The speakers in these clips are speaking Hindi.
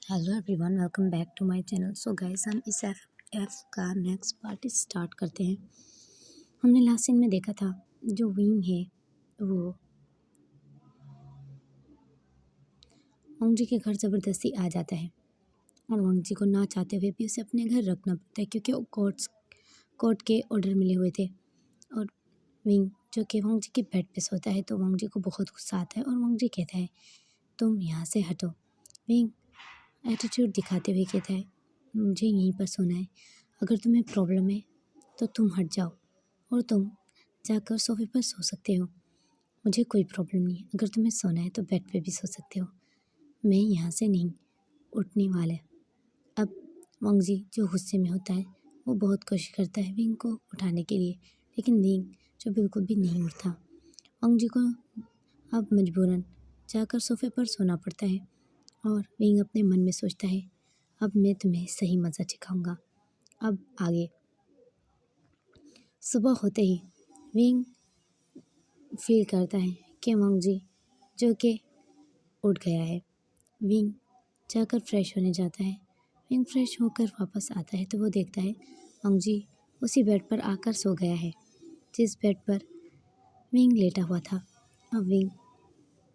Hello everyone, welcome back to my channel. So guys, हम इस एफ का नेक्स्ट पार्ट स्टार्ट करते हैं। हमने लास्ट सीन में देखा था जो विंग है वो वांग जी के घर ज़बरदस्ती आ जाता है और वांग जी को ना चाहते हुए भी उसे अपने घर रखना पड़ता है क्योंकि वो कोर्ट के ऑर्डर मिले हुए थे। और विंग जो कि वांग जी के बेड पे सोता है तो वांग जी को बहुत गुस्सा आता है और वांग जी कहता है तुम यहाँ से हटो। विंग एटीट्यूड दिखाते हुए कहता है मुझे यहीं पर सोना है, अगर तुम्हें प्रॉब्लम है तो तुम हट जाओ और तुम जाकर सोफे पर सो सकते हो। मुझे कोई प्रॉब्लम नहीं है, अगर तुम्हें सोना है तो बेड पे भी सो सकते हो, मैं यहाँ से नहीं उठने वाला। अब वांग जी जो गुस्से में होता है वो बहुत कोशिश करता है विंग को उठाने के लिए, लेकिन विंग जो बिल्कुल भी नहीं उठता। वांग जी को अब मजबूरन जाकर सोफे पर सोना पड़ता है और विंग अपने मन में सोचता है अब मैं तुम्हें सही मज़ा सिखाऊंगा। अब आगे सुबह होते ही विंग फील करता है कि वांग जी जो कि उठ गया है। विंग जाकर फ्रेश होने जाता है। विंग फ्रेश होकर वापस आता है तो वो देखता है वांग जी उसी बेड पर आकर सो गया है जिस बेड पर विंग लेटा हुआ था। अब विंग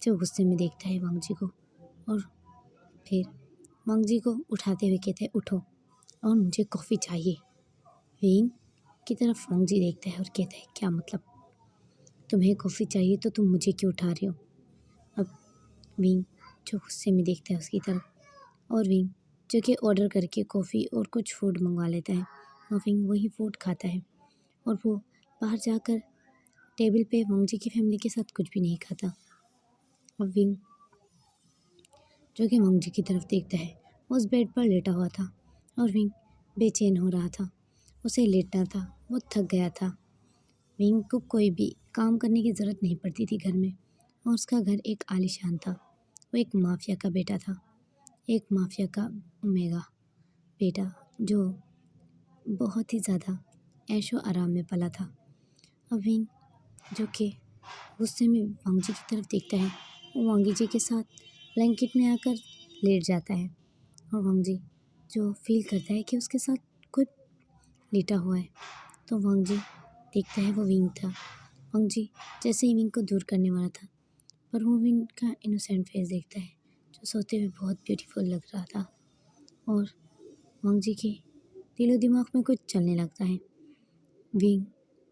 जो गुस्से में देखता है वांग जी को और फिर वांग जी को उठाते हुए कहते हैं उठो और मुझे कॉफ़ी चाहिए। विंग की तरफ वांग जी देखता है और कहता है क्या मतलब, तुम्हें कॉफ़ी चाहिए तो तुम मुझे क्यों उठा रहे हो। अब विंग जो गुस्से में देखता है उसकी तरफ और विंग जो कि ऑर्डर करके कॉफ़ी और कुछ फूड मंगवा लेता है और विंग वही फूड खाता है और वो बाहर जाकर टेबल पे वांग जी की फैमिली के साथ कुछ भी नहीं खाता। अब विंग जो कि वांग जी की तरफ देखता है वो उस बेड पर लेटा हुआ था और विंग बेचैन हो रहा था, उसे लेटना था, वो थक गया था। विंग को कोई भी काम करने की ज़रूरत नहीं पड़ती थी घर में और उसका घर एक आलीशान था। वो एक माफिया का बेटा था, एक माफिया का ओमेगा बेटा जो बहुत ही ज़्यादा ऐशो आराम में पला था। अब विंग जो कि गुस्से में वांग जी की तरफ देखता है वो वांग जी के साथ ब्लैंकेट में आकर लेट जाता है और वांग जी जो फील करता है कि उसके साथ कोई लेटा हुआ है तो वांग जी देखता है वो विंग था। वांग जी जैसे ही विंग को दूर करने वाला था पर वो विंग का इनोसेंट फेस देखता है जो सोते हुए बहुत ब्यूटीफुल लग रहा था और वांग जी के दिलो दिमाग में कुछ चलने लगता है। विंग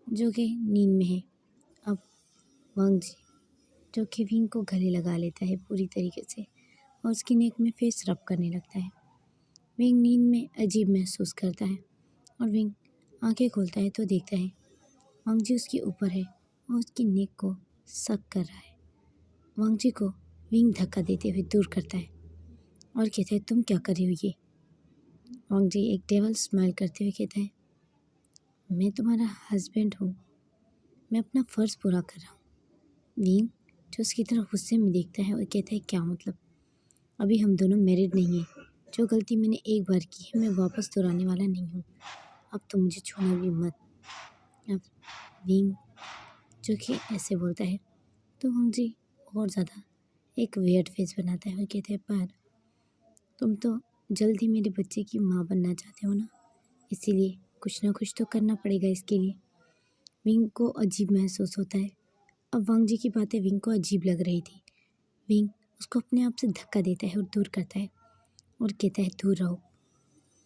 जो कि नींद में है। अब वांग जी जो कि विंग को गले लगा लेता है पूरी तरीके से और उसकी नेक में फेस रब करने लगता है। विंग नींद में अजीब महसूस करता है और विंग आंखें खोलता है तो देखता है वांग जी उसके ऊपर है और उसकी नेक को सक कर रहा है। वांग जी को विंग धक्का देते हुए दूर करता है और कहता है तुम क्या कर रही हो ये। वांग जी एक डेवल स्माइल करते हुए कहता है मैं तुम्हारा हस्बैंड हूँ, मैं अपना फ़र्ज़ पूरा कर रहा हूँ। विंग जो उसकी तरफ गुस्से में देखता है और कहता है क्या मतलब, अभी हम दोनों मैरिड नहीं हैं, जो गलती मैंने एक बार की है मैं वापस दोहराने वाला नहीं हूँ, अब तो मुझे छूना भी मत। अब विंग जो कि ऐसे बोलता है तो वांग जी और ज़्यादा एक वियर्ड फेस बनाता है और कहता है पर तुम तो जल्द ही मेरे बच्चे की माँ बनना चाहते हो ना, इसीलिए कुछ ना कुछ तो करना पड़ेगा इसके लिए। विंग को अजीब महसूस होता है। अब वांग जी की बातें विंग को अजीब लग रही थी। विंग उसको अपने आप से धक्का देता है और दूर करता है और कहता है दूर रहो।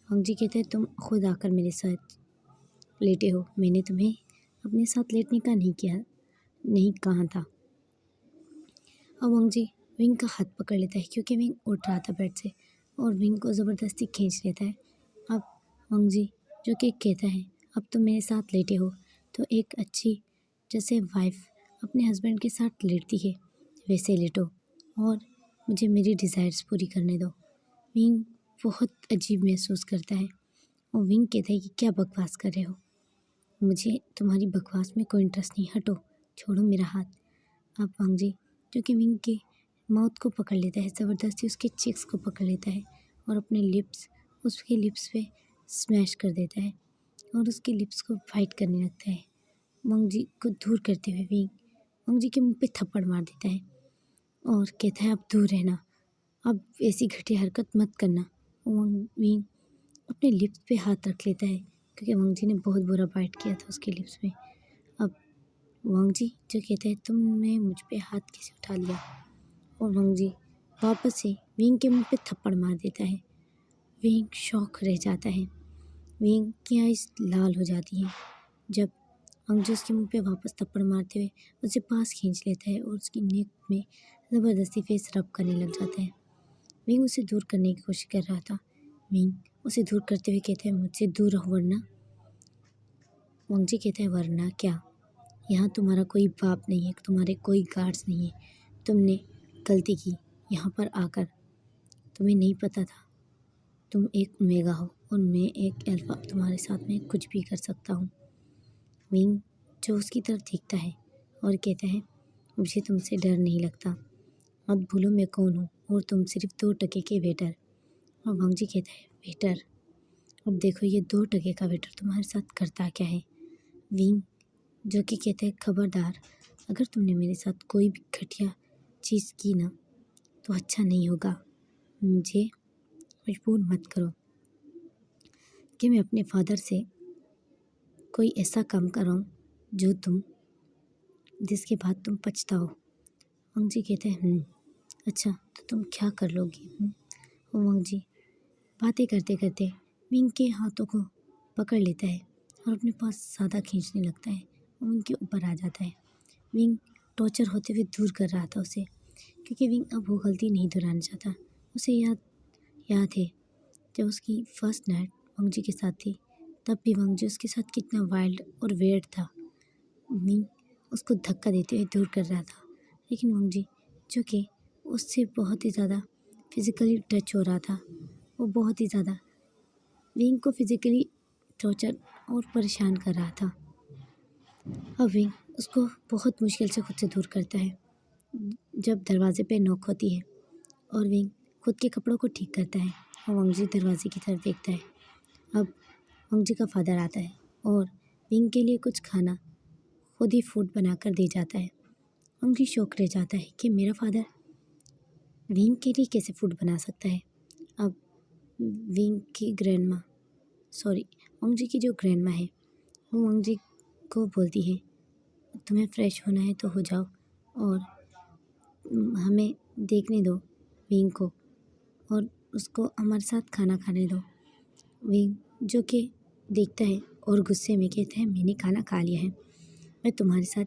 वांग जी कहता है तुम खुद आकर मेरे साथ लेटे हो, मैंने तुम्हें अपने साथ लेटने का नहीं कहा था। अब वांग जी विंग का हाथ पकड़ लेता है क्योंकि विंग उठ रहा था बेड से और विंग को ज़बरदस्ती खींच लेता है। अब वांग जी जो कि कहता है अब तुम मेरे साथ लेटे हो तो एक अच्छी जैसे वाइफ अपने हस्बैंड के साथ लेटती है वैसे लेटो और मुझे मेरी डिज़ायर्स पूरी करने दो। विंग बहुत अजीब महसूस करता है और विंग कहता है कि क्या बकवास कर रहे हो, मुझे तुम्हारी बकवास में कोई इंटरेस्ट नहीं, हटो, छोड़ो मेरा हाथ। अब वांग जी जो कि विंग के माउथ को पकड़ लेता है, ज़बरदस्ती उसके चिक्स को पकड़ लेता है और अपने लिप्स उसके लिप्स पे स्मैश कर देता है और उसके लिप्स को फाइट करने लगता है। वांग जी को दूर करते हुए विंग वांग जी के मुंह पे थप्पड़ मार देता है और कहता है अब दूर रहना, अब ऐसी घटिया हरकत मत करना। विंग अपने लिप्स पे हाथ रख लेता है क्योंकि वांग जी ने बहुत बुरा बाइट किया था उसके लिप्स में। अब वांग जी जो कहते हैं तुमने मुझ पे हाथ कैसे उठा लिया, और वांग जी वापस से विंग के मुंह पे थप्पड़ मार देता है। विंग शॉक रह जाता है। विंग की आइज लाल हो जाती हैं जब वांग जी उसके मुंह पे वापस थप्पड़ मारते हुए उसे पास खींच लेता है और उसकी नेक में ज़बरदस्ती फेस रब करने लग जाता है। विंग उसे दूर करने की कोशिश कर रहा था। विंग उसे दूर करते हुए कहते हैं मुझसे दूर रहो वरना। वांग जी कहता है वरना क्या, यहाँ तुम्हारा कोई बाप नहीं है, तुम्हारे कोई गार्ड्स नहीं है, तुमने गलती की यहाँ पर आकर, तुम्हें नहीं पता था तुम एक ओमेगा हो और मैं एक अल्फा, तुम्हारे साथ में कुछ भी कर सकता हूँ। विंग जो उसकी तरफ देखता है और कहता है मुझे तुमसे डर नहीं लगता, मत भूलो मैं कौन हूँ और तुम सिर्फ 2 टके के वेटर। और वांग जी कहता है वेटर, अब देखो ये 2 टके का वेटर तुम्हारे साथ करता क्या है। विंग जो कि कहता है खबरदार, अगर तुमने मेरे साथ कोई भी घटिया चीज़ की ना तो अच्छा नहीं होगा। मुझे मजबूर मत करो कि मैं अपने फादर से कोई ऐसा काम कराऊं जो जिसके बाद तुम पछताओ। वांग जी कहते हैं अच्छा तो तुम क्या कर लोगी। और वांग जी बातें करते करते विंग के हाथों को पकड़ लेता है और अपने पास ज़्यादा खींचने लगता है और उनके ऊपर आ जाता है। विंग टॉर्चर होते हुए दूर कर रहा था उसे क्योंकि विंग अब वो गलती नहीं दोहराना चाहता। उसे याद है जब उसकी फर्स्ट नाइट वांग जी के साथ थी, तब भी वांग जी उसके साथ कितना वाइल्ड और वेयर्ड था। विंग उसको धक्का देते हुए दूर कर रहा था, लेकिन वांग जी जो कि उससे बहुत ही ज़्यादा फिज़िकली टच हो रहा था, वो बहुत ही ज़्यादा विंग को फिज़िकली टॉर्चर और परेशान कर रहा था। अब विंग उसको बहुत मुश्किल से खुद से दूर करता है जब दरवाजे पे नॉक होती है और विंग खुद के कपड़ों को ठीक करता है और वांग जी दरवाजे की तरफ देखता है। अब वांग जी का फादर आता है और विंग के लिए कुछ खाना खुद ही फूड बनाकर दे जाता है। वांग जी शौक रह जाता है कि मेरा फादर विंग के लिए कैसे फूड बना सकता है। अब विंग की ग्रैंडमा वांग जी की जो ग्रैंडमा है वो वांग जी को बोलती है तुम्हें फ्रेश होना है तो हो जाओ और हमें देखने दो विंग को और उसको हमारे साथ खाना खाने दो। विंग जो कि देखता है और गुस्से में कहता है मैंने खाना खा लिया है, मैं तुम्हारे साथ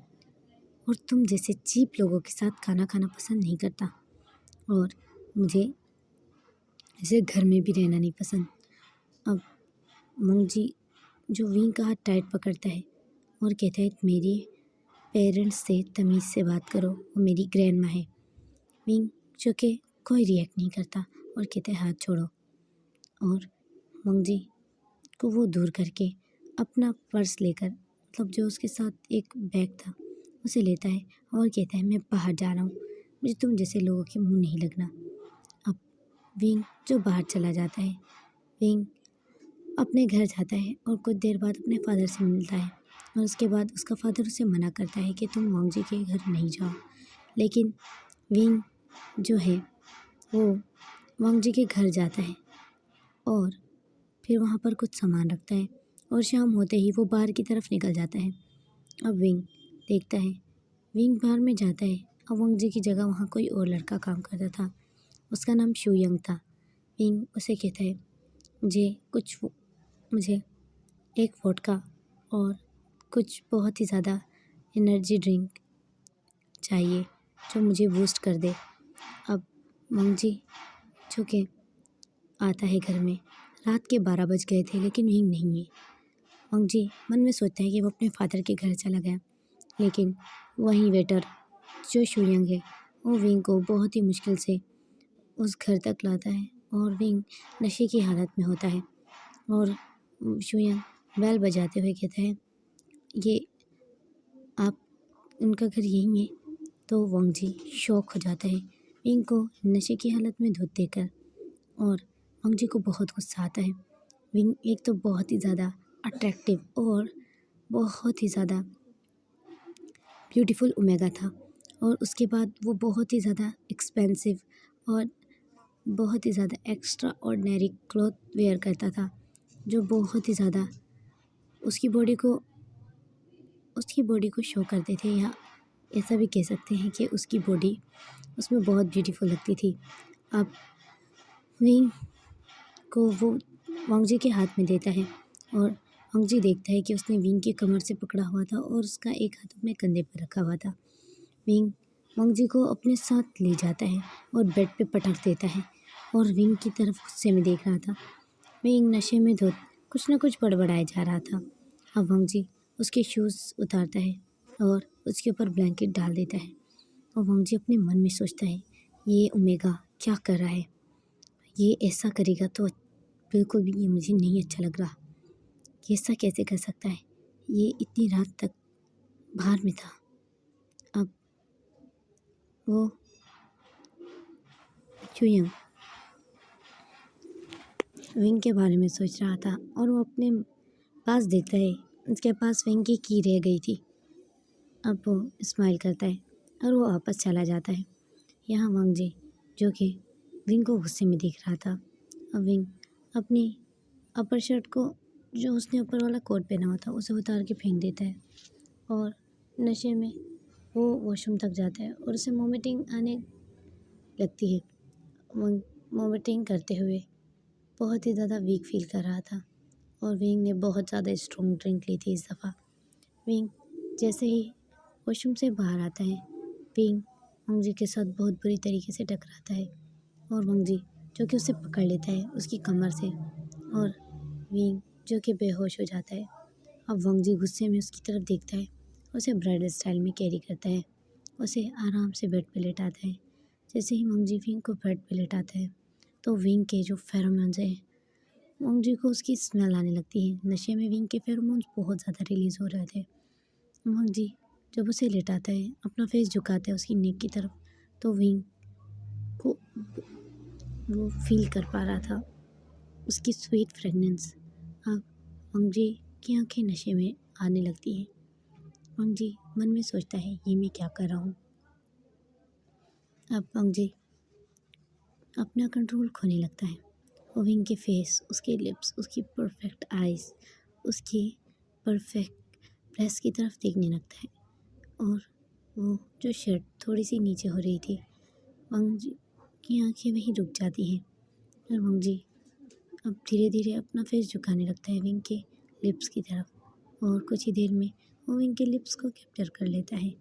और तुम जैसे चीप लोगों के साथ खाना खाना पसंद नहीं करता और मुझे ऐसे घर में भी रहना नहीं पसंद। अब वांग जी जो विंग का हाथ टाइट पकड़ता है और कहता है मेरी पेरेंट्स से तमीज़ से बात करो, वो मेरी ग्रैंडमा है। विंग जो कि कोई रिएक्ट नहीं करता और कहता है हाथ छोड़ो और वांग जी को वो दूर करके अपना पर्स लेकर मतलब जो उसके साथ एक बैग था उसे लेता है और कहता है मैं बाहर जा रहा हूँ, मुझे तुम जैसे लोगों के मुंह नहीं लगना। अब विंग जो बाहर चला जाता है, विंग अपने घर जाता है और कुछ देर बाद अपने फादर से मिलता है और उसके बाद उसका फादर उसे मना करता है कि तुम वांग जी के घर नहीं जाओ, लेकिन विंग जो है वो वांग जी के घर जाता है और फिर वहाँ पर कुछ सामान रखता है और शाम होते ही वो बाहर की तरफ निकल जाता है। अब विंग देखता है, विंग बाहर में जाता है। अब वांग जी की जगह वहाँ कोई और लड़का काम करता था, उसका नाम शू यंग था। विंग उसे कहता है मुझे एक वोडका और कुछ बहुत ही ज़्यादा एनर्जी ड्रिंक चाहिए जो मुझे बूस्ट कर दे। अब वांग जी जो कि आता है घर में, रात के 12 बज गए थे लेकिन विंग नहीं है। वांग जी मन में सोचता है कि वो अपने फादर के घर चला गया, लेकिन वहीं वेटर जो शू यंग है वो विंग को बहुत ही मुश्किल से उस घर तक लाता है और विंग नशे की हालत में होता है और शू यंग बेल बजाते हुए कहता है ये आप उनका घर यहीं है। तो वांग जी शॉक हो जाता है विंग को नशे की हालत में धुत देकर और वांग जी को बहुत गुस्सा आता है। विंग एक तो बहुत ही ज़्यादा अट्रैक्टिव और बहुत ही ज़्यादा ब्यूटीफुल ओमेगा था और उसके बाद वो बहुत ही ज़्यादा एक्सपेंसिव और बहुत ही ज़्यादा एक्स्ट्रा ऑर्डिनरी क्लॉथ वेयर करता था, जो बहुत ही ज़्यादा उसकी बॉडी को शो करते थे, या ऐसा भी कह सकते हैं कि उसकी बॉडी उसमें बहुत ब्यूटीफुल लगती थी। अब विंग को वो वांगजी के हाथ में देता है और वांगजी देखता है कि उसने विंग की कमर से पकड़ा हुआ था और उसका एक हाथ अपने कंधे पर रखा हुआ था। विंग वांगजी को अपने साथ ले जाता है और बेड पे पटक देता है और विंग की तरफ गुस्से में देख रहा था। विंग नशे में धुत कुछ न कुछ बड़बड़ाए जा रहा था। अब वांगजी उसके शूज़ उतारता है और उसके ऊपर ब्लैंकेट डाल देता है और वांगजी अपने मन में सोचता है, ये ओमेगा क्या कर रहा है, ये ऐसा करेगा तो बिल्कुल भी ये मुझे नहीं अच्छा लग रहा। ये ऐसा कैसे कर सकता है, ये इतनी रात तक बाहर में था। अब वो च्युइंग विंग के बारे में सोच रहा था और वो अपने पास देखता है, उसके पास विंग की रह गई थी। अब वो स्माइल करता है और वो वापस चला जाता है। यहाँ वांगजी जो कि विंग को गुस्से में देख रहा था। अब विंग अपनी अपर शर्ट को, जो उसने ऊपर वाला कोट पहना हुआ था, उसे उतार के फेंक देता है और नशे में वो वॉशरूम तक जाता है और उसे वॉमिटिंग आने लगती है। वॉमिटिंग करते हुए बहुत ही ज़्यादा वीक फील कर रहा था और विंग ने बहुत ज़्यादा स्ट्रॉन्ग ड्रिंक ली थी इस दफ़ा। विंग जैसे ही वॉशरूम से बाहर आता है, विंग वांगजी के साथ बहुत बुरी तरीके से टकराता है और वांगजी जो कि उसे पकड़ लेता है उसकी कमर से और विंग जो कि बेहोश हो जाता है। अब वांगजी गुस्से में उसकी तरफ देखता है, उसे ब्राइडल स्टाइल में कैरी करता है, उसे आराम से बेड पे लेटाता है। जैसे ही वांगजी विंग को बेड पे लेटाता है तो विंग के जो फेरोमोन्स हैं, वांगजी को उसकी स्मेल आने लगती है। नशे में विंग के फेरोमोन्स बहुत ज़्यादा रिलीज़ हो रहे थे। वांगजी जब उसे लेटाता है, अपना फेस झुकाता है उसकी नेक की तरफ, तो विंग को वो फील कर पा रहा था उसकी स्वीट फ्रेगनेंस। अब वांगजी की आंखें नशे में आने लगती हैं। वांगजी मन में सोचता है, ये मैं क्या कर रहा हूँ। अब वांगजी अपना कंट्रोल खोने लगता है और विंग के फेस, उसके लिप्स, उसकी परफेक्ट आइज़, उसकी परफेक्ट ब्रेस्ट की तरफ देखने लगता है और वो जो शर्ट थोड़ी सी नीचे हो रही थी, वांगजी की आंखें वहीं रुक जाती हैं और वांगजी अब धीरे धीरे अपना फेस झुकाने लगता है विंग के लिप्स की तरफ और कुछ ही देर में वो विंग के लिप्स को कैप्चर कर लेता है